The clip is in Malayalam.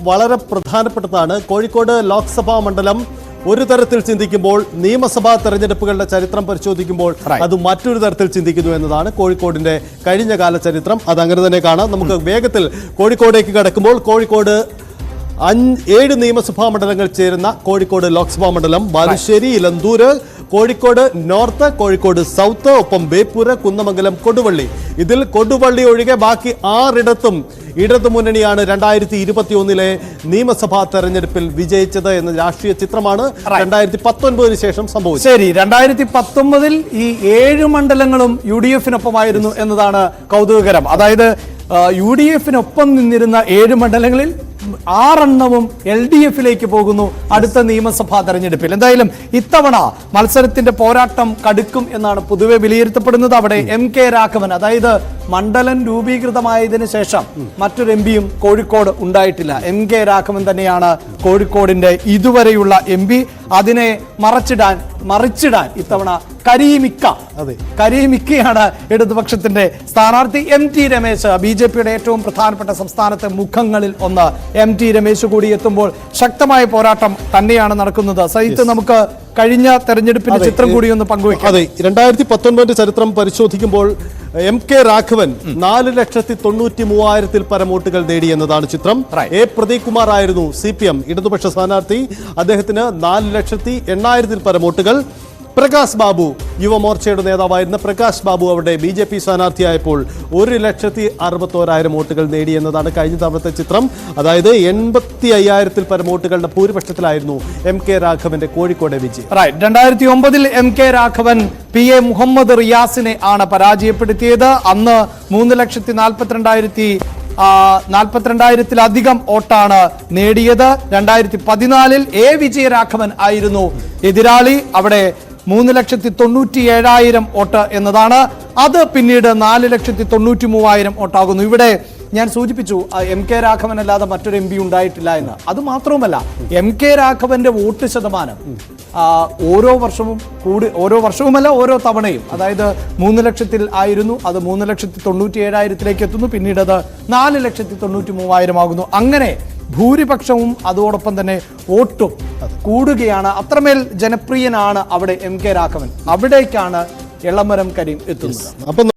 വളരെ പ്രധാനപ്പെട്ടതാണ്. കോഴിക്കോട് ലോക്സഭാ മണ്ഡലം ഒരു തരത്തിൽ ചിന്തിക്കുമ്പോൾ നിയമസഭാ തെരഞ്ഞെടുപ്പുകളുടെ ചരിത്രം പരിശോധിക്കുമ്പോൾ അത് മറ്റൊരു തരത്തിൽ ചിന്തിക്കുന്നു എന്നതാണ് കോഴിക്കോടിന്റെ കഴിഞ്ഞ കാല ചരിത്രം. അത് അങ്ങനെ തന്നെ കാണാം. നമുക്ക് വേഗത്തിൽ കോഴിക്കോടേക്ക് കടക്കുമ്പോൾ കോഴിക്കോട് 7 നിയമസഭാ മണ്ഡലങ്ങൾ ചേരുന്ന കോഴിക്കോട് ലോക്സഭാ മണ്ഡലം ബാലുശ്ശേരി, ഇലന്തൂര്, കോഴിക്കോട് നോർത്ത്, കോഴിക്കോട് സൗത്ത്, ഒപ്പം ബേപ്പൂര്, കുന്നമംഗലം, കൊടുവള്ളി. ഇതിൽ കൊടുവള്ളി ഒഴികെ ബാക്കി 6 ഇടതു മുന്നണിയാണ് 2021 നിയമസഭാ തെരഞ്ഞെടുപ്പിൽ വിജയിച്ചത് എന്ന രാഷ്ട്രീയ ചിത്രമാണ് 2019 ശേഷം സംഭവിച്ചത്. ശരി, 2019 ഈ 7 മണ്ഡലങ്ങളും UDF-നൊപ്പമായിരുന്നു എന്നതാണ് കൗതുകകരം. അതായത് UDF-നൊപ്പം നിന്നിരുന്ന 7 മണ്ഡലങ്ങളിൽ 6 LDF-ലേക്ക് പോകുന്നു അടുത്ത നിയമസഭാ തെരഞ്ഞെടുപ്പിൽ. എന്തായാലും ഇത്തവണ മത്സരത്തിന്റെ പോരാട്ടം കടുക്കും എന്നാണ് പൊതുവെ വിലയിരുത്തപ്പെടുന്നത്. അവിടെ MK രാഘവൻ, അതായത് മണ്ഡലം രൂപീകൃതമായതിനു ശേഷം മറ്റൊരു MP കോഴിക്കോട് ഉണ്ടായിട്ടില്ല. MK രാഘവൻ തന്നെയാണ് കോഴിക്കോടിന്റെ ഇതുവരെയുള്ള MP. അതിനെ മറിച്ചിടാൻ ഇത്തവണ കരീമിക്കയാണ് ഇടതുപക്ഷത്തിന്റെ സ്ഥാനാർത്ഥി. MT രമേശ്, BJP-യുടെ ഏറ്റവും പ്രധാനപ്പെട്ട സംസ്ഥാനത്തെ മുഖങ്ങളിൽ ഒന്ന് MT രമേശ് കൂടി എത്തുമ്പോൾ ശക്തമായ പോരാട്ടം തന്നെയാണ് നടക്കുന്നത്. സഹിത്ത് നമുക്ക് കഴിഞ്ഞ തെരഞ്ഞെടുപ്പിന്റെ ചിത്രം കൂടി ഒന്ന് പങ്കുവയ്ക്കാം. അതെ, 2019 ചരിത്രം പരിശോധിക്കുമ്പോൾ MK രാഘവൻ 4,93,000 പരം വോട്ടുകൾ നേടി എന്നതാണ് ചിത്രം. A പ്രദീപ് കുമാർ ആയിരുന്നു CPM ഇടതുപക്ഷ സ്ഥാനാർത്ഥി. അദ്ദേഹത്തിന് 4,80,000 പരം വോട്ടുകൾ. പ്രകാശ് ബാബു, യുവമോർച്ചയുടെ നേതാവായിരുന്ന പ്രകാശ് ബാബു അവിടെ BJP സ്ഥാനാർത്ഥിയായപ്പോൾ 1,61,000 വോട്ടുകൾ നേടി എന്നതാണ് കഴിഞ്ഞ തവണത്തെ ചിത്രം. അതായത് 85,000 പരം വോട്ടുകളുടെ ഭൂരിപക്ഷത്തിലായിരുന്നു MK രാഘവന്റെ കോഴിക്കോട് വിജയം. 2009 MK രാഘവൻ PA മുഹമ്മദ് റിയാസിനെ ആണ് പരാജയപ്പെടുത്തിയത്. അന്ന് 3,42,000 വോട്ടാണ് നേടിയത്. 2014 A വിജയരാഘവൻ ആയിരുന്നു എതിരാളി. അവിടെ 3,97,000 വോട്ട് എന്നതാണ്. അത് പിന്നീട് 4,93,000 വോട്ടാകുന്നു. ഇവിടെ ഞാൻ സൂചിപ്പിച്ചു MK രാഘവൻ അല്ലാതെ മറ്റൊരു MP ഉണ്ടായിട്ടില്ല എന്ന്. അത് മാത്രവുമല്ല, MK രാഘവന്റെ വോട്ട് ശതമാനം ഓരോ വർഷവുമല്ല ഓരോ തവണയും, അതായത് 3,00,000 ആയിരുന്നു, അത് 3,97,000 എത്തുന്നു. പിന്നീട് അത് 4,93,000 ആകുന്നു. അങ്ങനെ ഭൂരിപക്ഷവും അതോടൊപ്പം തന്നെ വോട്ടും കൂടുകയാണ്. അത്രമേൽ ജനപ്രിയനാണ് അവിടെ MK രാഘവൻ. അവിടേക്കാണ് എളമരം കരീം എത്തുന്നത്.